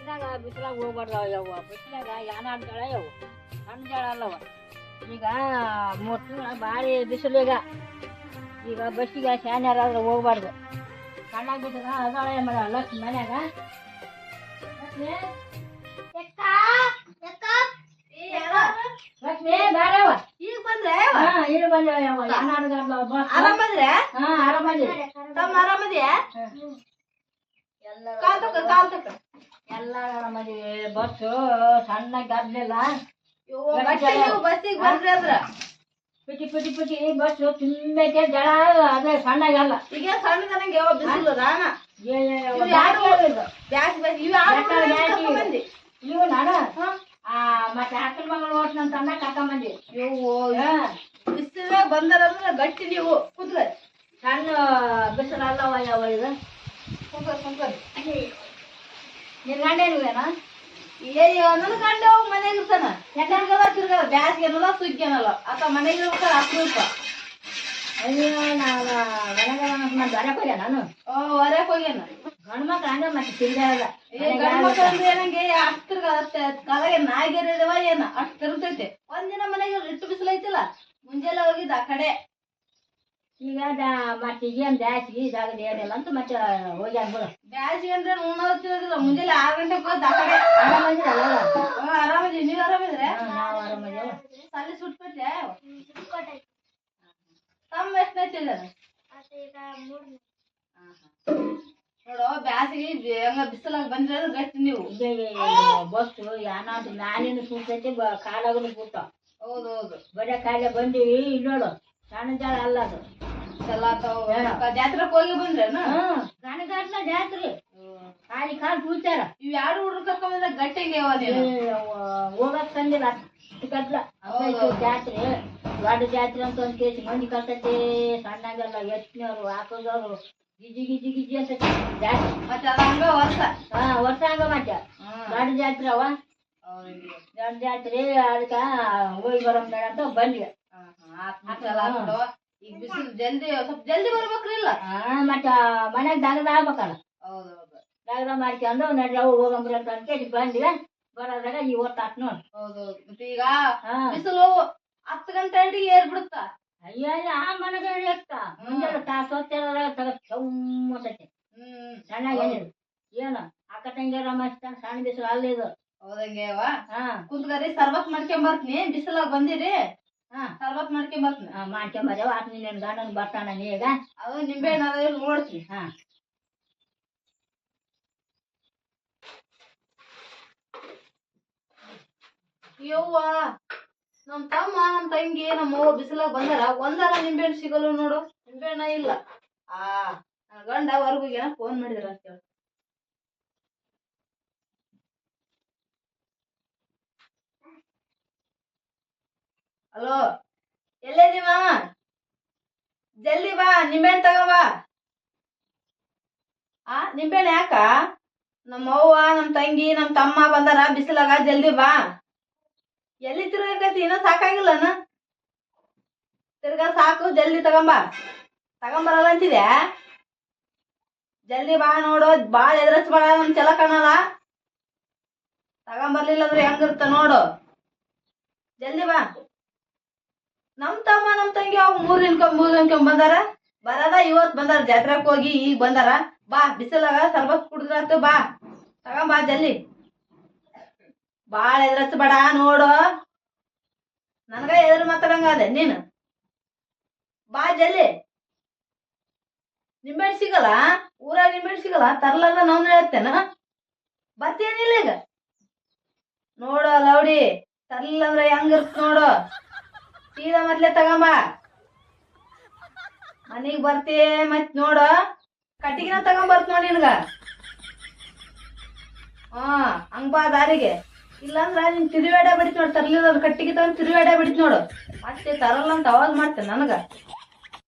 ಬಿಸಿನಾಗ ಬಿಸಿಲಾಗ ಹೋಗ್ಬಾರ್ದವ ಯವ್ವ ಬಿಸಿನಾಗ ಯಾನಾಡ್ ಜಳ ಯವು ಸಣ್ಣ ಜಳ ಅಲ್ಲವ ಈಗ 3 ತಿಂಗಳ ಭಾರಿ ಬಿಸಿಲು ಈಗ ಬಸ್ಸಿಗೆ ಶಾನ್ಯಾರಾದ್ರೆ ಹೋಗ್ಬಾರ್ದು ಸಣ್ಣಾಗ ಬಿಸಿಲ ಅದಾಳೆ ಮರ ಲಕ್ಷ್ಮಿ ಮನ್ಯಾಗ ಲಕ್ಷ್ಮಿ ಬೇಡವ ಈಗ ಬಂದ್ರೆ ಈಗ ಬಂದವ ಯವ್ವ ಯಾನಾಡ್ಗ ಆರಾಮಂದ್ರೆ ಆರಾಮದಿ ತಮ್ಮ ಆರಾಮದಿಯ ಎಲ್ಲ ಆರಾಮದಿ ಬಸ್ಸು ಸಣ್ಣಗೆ ಗದ್ಲಿಲ್ಲ ಬಸ್ಸಿಗೆ ಬಂದ್ರಿ ಅಂದ್ರ ಪಿಟಿ ಪಿಟಿ ಪಿಟಿ ಬಸ್ಸು ತುಂಬೈತೆ ಜಳ ಅದೇ ಸಣ್ಣಗಲ್ಲ ಈಗ ಸಣ್ಣದನಂಗೆ ಯಾವ ಬಿಸಿಲು ರಾಣ ಇವು ನಾನು ಮತ್ತೆ ಆಕಳ ಮಗಳು ಓಟ್ನಂತ ಕರ್ಕೊಂಬಂದಿ ಬಿಸಿಲ ಬಂದಾರಂದ್ರ ಗಟ್ಟಿ ನೀವು ಕುಂತ್ರಿ ಸಣ್ಣ ಬಿಸಿಲು ಅಲ್ಲವ ಯಾವ ಇದು ನಿನ್ ಗಂಡ ಏನುವೇನಾ ನನ್ನ ಗಂಡ ಮನೆಗೆ ಇರ್ತಾನ ಯಾಕಂದ್ರೆ ತಿರ್ಗಲ್ಲ ಬ್ಯಾಸ್ಗೆ ಅನ್ನಲ್ಲ ಸುಗ್ಗಿ ಅನ್ನಲ್ಲ ಆತ ಮನೆಗೆ ಇರ್ತಾರ ಅಪರೂಪ ಅಯ್ಯೋ ನಾವು ಹೊರಗೆ ಹೋಗ್ಯ ನಾನು ಹೊರಕ್ ಹೋಗ್ಯಾನ ಗಂಡು ಮಕ್ಳು ಹಂಗ ಮತ್ತೆ ತಿರ್ಗಾಡಲ್ಲ ಗಂಡ ಮಕ್ಳು ಅಂದ್ರೆ ಏನಂಗೆ ಅಷ್ಟು ಕಾಲಾಗೆ ನಾಯಿಗೆರವ ಏನ ಅಷ್ಟು ತಿರುಗ್ತೈತೆ ಒಂದಿನ ಮನೆಗೆ ಇಟ್ಟು ಬಿಸಿಲೈತಿಲ್ಲ ಮುಂಜಾನೆ ಹೋಗಿದ್ದ ಆ ಕಡೆ ಈಗ ಮತ್ತೆ ಈಗೇನು ಬ್ಯಾಸಿಗೆ ಇದಾಗದು ಏನಿಲ್ಲ ಅಂತ ಮತ್ತೆ ಹೋಗ್ಯಾನ ಬಿಡು ಬ್ಯಾಸಿಗೆ ಅಂದ್ರೆ ಉಣ್ಣೋದು ತಿನ್ನೋದಿಲ್ಲ ಮುಂಜಾನೆ 6 ಗಂಟೆಗೆ ಹೋದ್ ಆ ಕಡೆ ಆರಾಮದಿರಲ್ಲ ಆರಾಮದಿ ನೀವ್ ಆರಾಮಿದ್ರೆ ನಾವು ಆರಾಮದಿಲ್ಲ ತಲೆ ಸುಟ್ಬಿಟ್ರೆ ತಮ್ಮ ಎಷ್ಟೈತಿಲ್ಲ ನೋಡು ಬ್ಯಾಸಿಗೆ ಹಂಗ ಬಿಸಿಲಾಗ ಬಂದ್ರೆ ಗಟ್ಟಿ ನೀವು ಬಸ್ಸು ಏನಾದ್ರು ಮ್ಯಾಲಿನ ಸುತ್ತೈತಿ ಕಾಲಾಗನು ಕೂತ ಹೌದೌದು ಬರೀ ಕಾಯಿಲೆ ಬಂದೀವಿ ಇಲ್ಲಿ ನೋಡು ಸಣ್ಣ ಜಾಳ ಅಲ್ಲ ಅದು ಜಾತ್ರೆಗೆ ಹೋಗಿ ಬಂದ್ರೇನ ಗಣಗಾಟ್ನ ಜಾತ್ರೆ ಕಾಲಿ ಕಾಲು ಕೂತಾರ ಇವ್ ಯಾರು ಹುಡುಗ ಕರ್ಕೊಂಡ್ ಗಟ್ಟಿಗೆ ಹೋಗಕ್ ತಂದಿಲ್ಲ ಗದ್ಲ ಜಾತ್ರೆ ದೊಡ್ಡ ಜಾತ್ರೆ ಅಂತ ಒಂದ್ ಕೇಸಿ ಮಂದಿ ಕರ್ತೈತಿ ಸಣ್ಣಾಗಲ್ಲ ಎತ್ತಿನವ್ರು ಹಾಕೋದವ್ರು ಗಿಜಿ ಗಿಜಿ ಗಿಜಿ ಅಂತ ಜಾತ್ರೆ ಮತ್ತೆ ಅದ ಹಂಗ ವರ್ಷ ವರ್ಷ ಹಂಗ ಮತ್ತೆ ದೊಡ್ಡ ಜಾತ್ರೆ ಅವ ದೊಡ್ಡ ಜಾತ್ರೆ ಅದಕ್ಕ ಹೋಗಿ ಬರೋ ಬೇಡ ಅಂತ ಬಂದ್ವಿ ಈಗ ಬಿಸಿಲು ಜಲ್ದಿ ಸ್ವಲ್ಪ ಜಲ್ದಿ ಬರ್ಬೇಕ್ರಿಲ್ಲ ಮತ್ತ ಮನ್ಯಾಗ ದಗದ ಆಗ್ಬೇಕಲ್ಲ ದಗದ ಮಾಡ್ಕೊಂಡು ನಡ್ರಿ ಅವು ಹೋಗಂಬ್ರಿ ಅಂತ ಕೇಳಿ ಬಂದಿವೆ ಬರೋದಾಗ ಇವತ್ತಾತ್ ನೋಡ್ ಹೌದೌದು ಮತ್ತೆ ಈಗ ಬಿಸಿಲು 10 ಗಂಟೆ ಅಡಿಗೆ ಏರ್ಬಿಡುತ್ತ ಅಯ್ಯ ಆ ಮನೆಗೆ ಎತ್ತ ಮುಂಜಾನೆ ತಾಸು ಹೊತ್ತಿರೋದಾಗ ತಗ ಚೌಮತೈತಿ ಚೆನ್ನಾಗೇನಿಲ್ಲ ಏನು ಅಕ್ಕ ತಂಗಿಯರ ಮಸ್ತ ಸಣ್ಣ ಬಿಸಿಲು ಅಲ್ಲಿದು ಹೌದಂಗೆ ಕುಂತ್ಕರಿ ಸರ್ಬತ್ ಮಾಡ್ಕೊಂಡ್ ಬರ್ತೀನಿ ಬಿಸಿಲಾಗ ಬಂದಿರಿ ಸರ್ಬತ್ ಮಾಡ್ಕೊಂಡ್ ಬರ್ತೀನಿ ಮಾಡ್ಕೊಂಬರ್ಯವ ಆತ ನಿನ್ನ ಗಂಡನ ಬರ್ತಾನ ನೀಗ ಅದು ನಿಂಬೆಹಣ್ಣು ಅದ ನೋಡ್ತೀನಿ ಯವ್ವ ನಮ್ ತಮ್ಮ ನಮ್ ತಂಗಿ ನಮ್ಮ ಅವ್ವ ಬಿಸಿಲಾಗ ಬಂದಾರ ಒಂದಾರ ನಿಂಬೆಹಣ್ಣು ಸಿಗಲ್ಲ ನೋಡು ನಿಂಬೆಹಣ್ಣ ಇಲ್ಲ ನನ್ನ ಗಂಡ ಹೊರಗೋಗ್ಯಾನ ಫೋನ್ ಮಾಡಿದ್ರ ಅಂತ ಹೇಳಿ ಹಲೋ ಎಲ್ಲಿದ್ದೀ ಮಾವ ಜಲ್ದಿ ಬಾ ನಿಂಬೆಹಣ್ಣು ತಗೊಂಬ ನಿಂಬೆಹಣ್ಣು ಯಾಕ ನಮ್ಮ ಅವ್ವ ನಮ್ ತಂಗಿ ನಮ್ ತಮ್ಮ ಬಂದಾರ ಬಿಸಿಲಾಗ ಜಲ್ದಿ ಬಾ ಎಲ್ಲಿ ತಿರ್ಗಕೈತಿ ಇನ್ನೂ ಸಾಕಾಗಿಲ್ಲನ ತಿರ್ಗಾ ಸಾಕು ಜಲ್ದಿ ತಗೊಂಬರಲ್ಲ ಅಂತಿದ್ಯಾ ಜಲ್ದಿ ಬಾ ನೋಡು ಬಾಳ ಎದುರಿಸ್ಬೇಡ ನಮ್ ಚಲ ಕಾಣಲ್ಲ ತಗೊಂಬರ್ಲಿಲ್ಲ ಅಂದ್ರೆ ಹೆಂಗಿರ್ತ ನೋಡು ಜಲ್ದಿ ಬಾ ನಮ್ ತಮ್ಮ ನಮ್ ತಂಗಿ ಅವ್ 3 ದಿನಕ್ಕೆ ಬಂದಾರ ಬರದ ಇವತ್ ಬಂದಾರ ಜಾತ್ರೆಕ್ ಹೋಗಿ ಈಗ ಬಂದಾರ ಬಾ ಬಿಸಿಲಾಗ ಸರ್ಬತ್ ಕುಡ್ದ್ರಾತು ಬಾ ತಗೊಂಬಾ ಜಲ್ದಿ ಬಾಳ ಎದುರಿಸ್ಬೇಡ ನೋಡು ನನ್ಗ ಎದುರು ಮಾತಾಡಂಗ ಅದೆ ನೀನು ಬಾ ಜಲ್ದಿ ನಿಂಬೆಹಣ್ಣು ಸಿಗಲ್ಲ ಊರಾಗ ನಿಂಬೆಹಣ್ಣು ಸಿಗಲ್ಲ ತರ್ಲಾರ ನಾವು ಹೇಳ್ತೇನ ಬರ್ತೇನಿಲ್ಲ ಈಗ ನೋಡು ಲೌಡಿ ತರ್ಲಿಲ್ಲ ಅಂದ್ರೆ ಹೆಂಗಿರ್ತ ನೋಡು ಸೀದಾ ಮೊದ್ಲೇ ತಗೊಂಬ ಮನಿಗ್ ಬರ್ತಿ ಮತ್ ನೋಡು ಕಟ್ಟಿಗಿನ ತಗೊಂಬರ್ತ ನೋಡಿ ನಿನ್ಗ ಹಂಗ ಬಾ ದಾರಿಗೆ ಇಲ್ಲಾಂದ್ರ ನಿನ್ ತಿರುವಾಡ ಬಿಡಿತ್ ನೋಡು ತರ್ಲಿಲ್ಲ ಕಟ್ಟಿಗೆ ತಗೊಂಡ್ ತಿರುವಾಡ ಬಿಡಿತ್ ನೋಡು ಮತ್ತೆ ತರಲ್ಲ ಅಂತ ಅವಾಜ್ ಮಾಡ್ತೇನೆ ನನಗ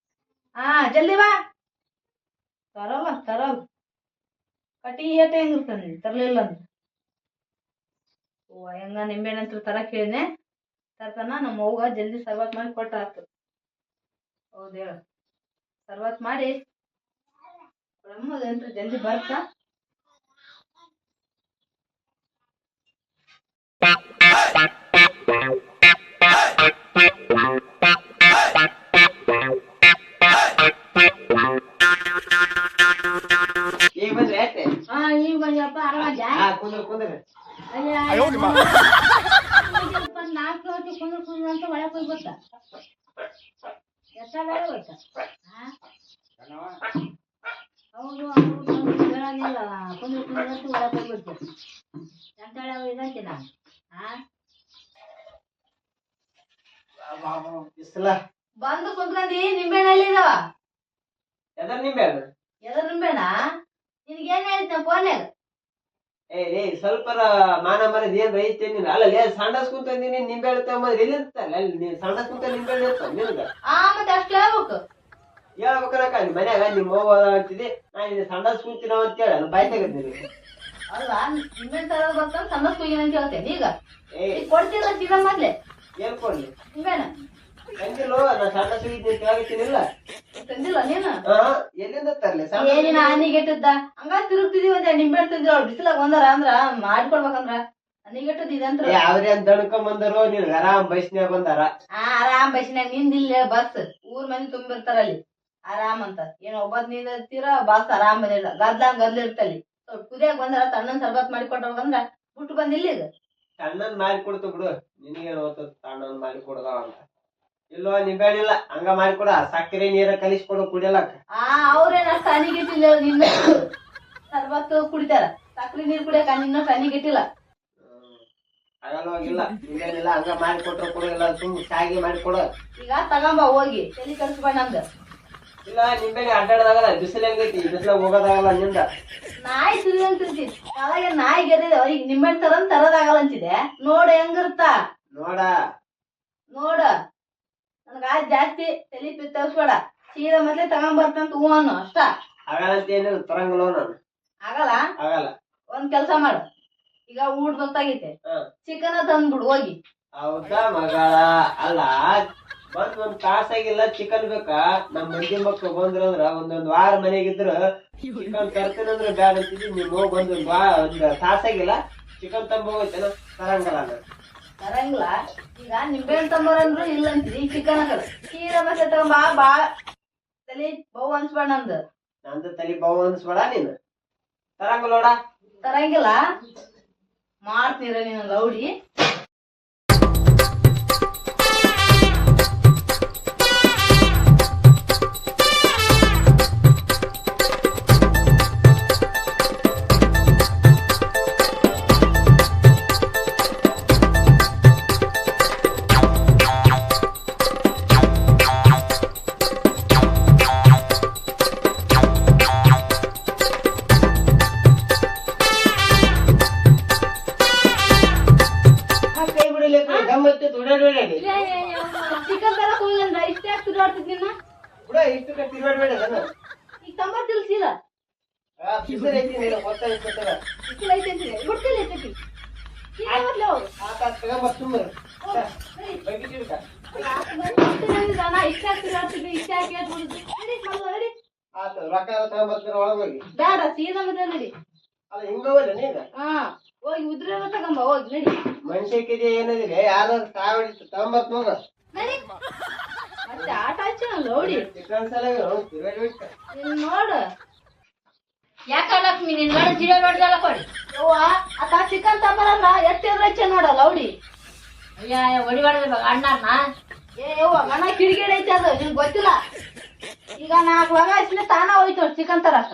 ಜಲ್ದಿ ಬಾ ತರಲ್ಲ ಕಟ್ಟಿಗೆ ಏಟ ಹೆಂಗಿರ್ತಾನೆ ತರ್ಲಿಲ್ಲ ಅಂತ ಹೆಂಗ ನಿಂಬೆಹಣ್ಣಂತ ತರಕ್ ಹೇಳಿನೆ ತರ್ತಾನ ನಮ್ಮ ಅವ್ಗ ಜಲ್ದಿ ಸರ್ಬತ್ ಮಾಡಿ ಕೊಟ್ಟ ಆತು ಹೌದು ಹೇಳ ಸರ್ಬತ್ ಮಾಡಿ ಬ್ರಹ್ಮದಂತ್ರ ಜಲ್ದಿ ಬರ್ತಾ ಈಗ ಬಂದ್ರೆ ಯಾಕೆ ಹಾ ಈಗ ಬಂದಪ್ಪ ಆರಾಮ ಕುಂದ್ರ ಕುಂದ್ರ ನಾಲ್ಕು ಹೊತ್ತು ಕುಂದ್ರ ಕುಂದ್ರ ಅಂತ ಒಳಗೆ ಹೋಗಿ ಗೊತ್ತಾ ಎಷ್ಟ ಹೋಯ್ತ ಹೌದು ಹೇಳಂಗಿಲ್ಲ ಕುಂದ್ರ ಕುಂದ್ರ ಅಂತ ಒಳಗೆ ಹೋಗ್ಬಿಡ್ತು ಎಂತ ಇದಂತೆ ನಾನು ಬಿಸಿಲ ಬಂದು ಕುಂತ್ಕೊಂಡಿ ನಿಂಬೆಹಣ್ಣು ಎಲ್ಲಿದಾವ ಎದ್ರ ನಿಂಬೆ ಹಣ್ಣು ಎದ್ರ ನಿಂಬೆನಾ ನಿನ್ಗೇನ್ ಹೇಳಿದ್ನ ಫೋನ್ಯಾಗ ಏ ಸ್ವಲ್ಪ ಮಾನ ಮರದ ಏನ್ ರೈತೇನಿಲ್ಲ ಅಲ್ಲ ಸಂಡಸ್ ಕುಂತಂದಿನಿ ನಿಂಬೆ ಹಣ್ಣು ತಗೊಂಬಂದ್ರೆ ಎಲ್ಲಿ ಇರ್ತಲ್ಲ ಅಲ್ಲಿ ನೀನ್ ಸಂಡಸ್ ಕುಂತ ನಿಂಬೆ ಹಣ್ಣು ಇರ್ತಾವ ನಿನ್ಗ ಮತ್ತೆ ಅಷ್ಟು ಹೇಳ್ಬೇಕು ಹೇಳ್ಬೇಕನಕ ನಿಮ್ ಮನ್ಯಾಗ ನಿಮ್ ಅವ್ವ ಅಂತಿದ್ದಿ ನಾನು ಇದು ಸಂಡಸ್ ಕುಂತಿನೋ ಅಂತ ಹೇಳಿ ನಾನು ಬಾಯ್ ತೆಗದ್ನಿ ಅಲ್ಲ ನಿಂಬೆಹಣ್ಣು ತರೋದು ಬರ್ತಾನೆ ಸಣ್ಣಸ್ ಹೋಗಿನ ಅಂತ ಹೇಳ್ತೇನೆ ಈಗ ಏ ಕೊಡ್ತಿಲ್ಲ ಸೀದಾ ಮೊದ್ಲೆ ಏನ್ ಕೊಡ್ಲಿ ನಿಂಬೆಹಣ್ಣು ತಂದಿಲ್ಲೋ ನಾ ಸಂಡಸ್ ಹೋಗಿದ್ನಿ ಅಂತ ಹೇಳ್ತೀನಿಲ್ಲ ತಂದಿಲ್ಲ ನೀನು ಎಲ್ಲಿಂದ ತರ್ಲಿ ಏನಿನ ಹನಿಗೆಟ್ಟದ್ದ ಹಂಗ ತಿರುಗ್ತಿದೀವಿ ಅಂತ ನಿಂಬೆಹಣ್ಣು ತಂದಿಲ್ಲ ಅವ್ರು ಬಿಸಿಲಾಗ ಬಂದಾರ ಅಂದ್ರ ಮಾಡ್ಕೊಡ್ಬೇಕಂದ್ರ ಹನಿಗೆಟ್ಟದ್ ಇದಂತ್ರ ಅವ್ರೇ ಅಂತ ದಣ್ಕೊಂಡ್ ಬಂದರು ನೀನ್ ಆರಾಮ್ ಬೈಸ್ನ್ಯಾಗ ಬಂದಾರ ಆರಾಮ್ ಬಸ್ಸಿನಾಗ ನಿಂದಿಲ್ಲ ಬಸ್ ಊರ್ ಮಂದಿ ತುಂಬಿರ್ತಾರ ಅಲ್ಲಿ ಆರಾಮ್ ಅಂತ ಏನ್ ಒಬ್ಬದ್ ನಿಂದಿರ್ತೀರ ಬಸ್ ಆರಾಮ್ ಬಂದಿಲ್ಲ ಗದ್ಲ ಇರ್ತಲ್ಲಿ ಸ್ವಲ್ಪ ಕುದಿಯಾಗ ಬಂದ್ರ ತಣ್ಣನ್ ಸರ್ಬತ್ ಮಾಡಿ ಕೊಟ್ಟಂದ್ರ ಬಿಟ್ಟು ಬಂದಿಲ್ಲ ಈಗ ತಣ್ಣನ್ ಮಾಡಿ ಕೊಡ್ತು ಬಿಡು ನಿನಗೇನ್ ಓದ್ತದ ತಣ್ಣನ್ ಮಾಡಿ ಕೊಡದಾವ ಅಂತ ಇಲ್ವಾ ನಿಂಬೆಹಣ್ಣಿಲ್ಲ ಹಂಗ ಮಾಡಿಕೊಡ ಸಕ್ಕರೆ ನೀರ ಕಲಿಸ್ಕೊಡು ಕುಡಿಯಲಕ್ಕ ಅವ್ರೇನ ಅಷ್ಟ ಹನಿಗೆಟ್ಟಿಲ್ಲ ನಿಂಬೆ ಸರ್ಬತ್ತು ಕುಡಿತಾರ ಸಕ್ರಿ ನೀರ್ ಕುಡಿಯಕ ನಿನ್ನಷ್ಟು ಹನಿಗೆಟ್ಟಿಲ್ಲ ಆಗಲ್ವಾಗಿಲ್ಲ ನಿಂಬೆಹಣ್ಣಿಲ್ಲ ಹಂಗ ಮಾಡಿಕೊಟ್ರು ಕೊಡಲ್ಲ ಸುಮ್ ಶಾಗಿ ಮಾಡಿಕೊಡು ಈಗ ತಗೊಂಬ ಹೋಗಿ ತಲಿ ಕರ್ಸ್ಬೇಡ ನಂದ ಇಲ್ಲ ನಿಂಬೆಹಣ್ಣಿ ಅಡ್ಡಾಡದಾಗಲ್ಲ ಬಿಸಿಲು ಹೆಂಗೈತಿ ಬಿಸಿಲಾಗ ಹೋಗೋದಾಗಲ್ಲ ನಿಂದ ನಾಯಿ ತಿರ್ಗಂತಿರ್ತಿ ಅವಾಗ ನಾಯಿ ಗೆದ್ದಿದೆ ಈಗ ನಿಂಬೆಹಣ್ಣು ತರೋದಾಗಲ್ಲ ಅಂತಿದೆ ನೋಡ ಹೆಂಗಿರ್ತ ನೋಡ ನನ್ಗ ಜಾಸ್ತಿ ತಲಿ ತರ್ಸ್ಬೇಡ ಸೀದಾ ಮೊದ್ಲೇ ತಗೊಂಬರ್ತಂತ ಹೂ ಅನ್ನು ಅಷ್ಟ ಆಗಲ್ಲ ಅಂತ ಏನಿಲ್ಲ ತರಂಗಲ್ಲ ನಾನು ಆಗಲ್ಲ ಒಂದ್ ಕೆಲ್ಸ ಮಾಡು ಈಗ ಊಟ ಗೊತ್ತಾಗೈತೆ ಚಿಕನ್ ತಂದ್ಬಿಡು ಹೋಗಿ ಹೌದಾ ಮಗಳ ಅಲ್ಲ ಒಂದ್ ತಾಸಾಗಿಲ್ಲ ಚಿಕನ್ ಬೇಕಾ ನಮ್ ಮಂದಿ ಮಕ್ಳು ಬಂದ್ರಂದ್ರ ಒಂದೊಂದ್ ವಾರ ಮನೆಗಿದ್ರ ಚಿಕನ್ ತರ್ತೇನಂದ್ರ ಬ್ಯಾಡ ಅಂತಿದ್ವಿ ನೀವ್ ಹೋಗಿ ಒಂದ್ ತಾಸಾಗಿಲ್ಲ ಚಿಕನ್ ತಂಬ ಹೋಗ್ತೇನ ತರಂಗಲ್ಲ ನಾನು ತರಂಗಿಲ್ಲ ಈಗ ನಿಂಬೆಹಣ್ಣು ತಂಬರಂದ್ರು ಇಲ್ಲ ಅಂತಿದಿ ಈಗ ಚಿಕನ್ ಹಾಕದ ಸೀದಾ ಮತ್ತೆ ತಗೊಂಬ ಬಾ ತಲಿ ಬಹು ಅನ್ಸ್ಬೇಡ ನಂದು ತಲಿ ಬಾವು ಅನ್ಸ್ಬೇಡ ನೀನು ತರಂಗಲ್ಲೋಡ ತರಂಗಿಲ್ಲ ಮಾಡ್ತೀರ ನೀನು ಲೌಡಿ ಚಿಕನ್ ತರಕ್ ಹೋಗಿಲ್ಲ ಇಷ್ಟೇ ತಿರುಗಾಡ್ತಿದ್ ನಿನ್ನ ಈಗ ತಂಬರ್ತಿಲ್ಲ ಸೀದಾ ಬಿಸಿಲು ಐತೆ ಅಂತಿದೆ ಬಿಡ್ತಿಲ್ಲ ಐತೈತಿ ಸೀದಾ ಮೊದ್ಲೇ ಹೋಗು ನಾ ಇಷ್ಟೇ ತಿರುಗಾಡ್ತಿದ್ದೆ ಇಷ್ಟೇ ಹಾಕಿ ನಡಿ ಮೊದ್ಲು ನಡಿ ಬೇಡ ಸೀದಾ ಮೊದ್ಲೇ ನಡಿ ಹಾ ಹೋಗಿ ಉದ್ರ ತಗೊಂಬ ಹೋಗಿ ನಡಿ ಮನುಷ್ಯಕಿದೆ ಏನದಿಲ್ಲ ಯಾರಾದ್ರು ಕಾವಡಿ ತಗೊಂಬತ್ ನೋಡ ನಡಿ ಮತ್ತೆ ಆಟ ಹಚ್ಚ ಲೌಡಿ ಚಿಕನ್ ಸಲ ನೋಡು ಯಾಕ ಲಕ್ಷ್ಮಿ ನಿನ್ ಗಂಡ ಜೀವ ನೋಡ್ದಲ್ಲ ಕೊಡಿ ಯವ್ವ ಆತ ಚಿಕನ್ ತಗೊಂಬರಲ್ಲ ಎತ್ತಿದ್ರೆ ಹಚ್ಚ ನೋಡ ಲೌಡಿ ಅಯ್ಯ ಹೊಡಿಬಾರ್ದು ಅಣ್ಣಾರ್ನ ಯವ್ವ ಗಣ ಕಿಡಿಗೇಡಿ ಐತೆ ಅದು ನಿಮ್ಗೆ ಗೊತ್ತಿಲ್ಲ ಈಗ 4 ವಾರ ಆಯ್ತು ತಾನ ಹೋಯ್ತು ಚಿಕನ್ ತರಕ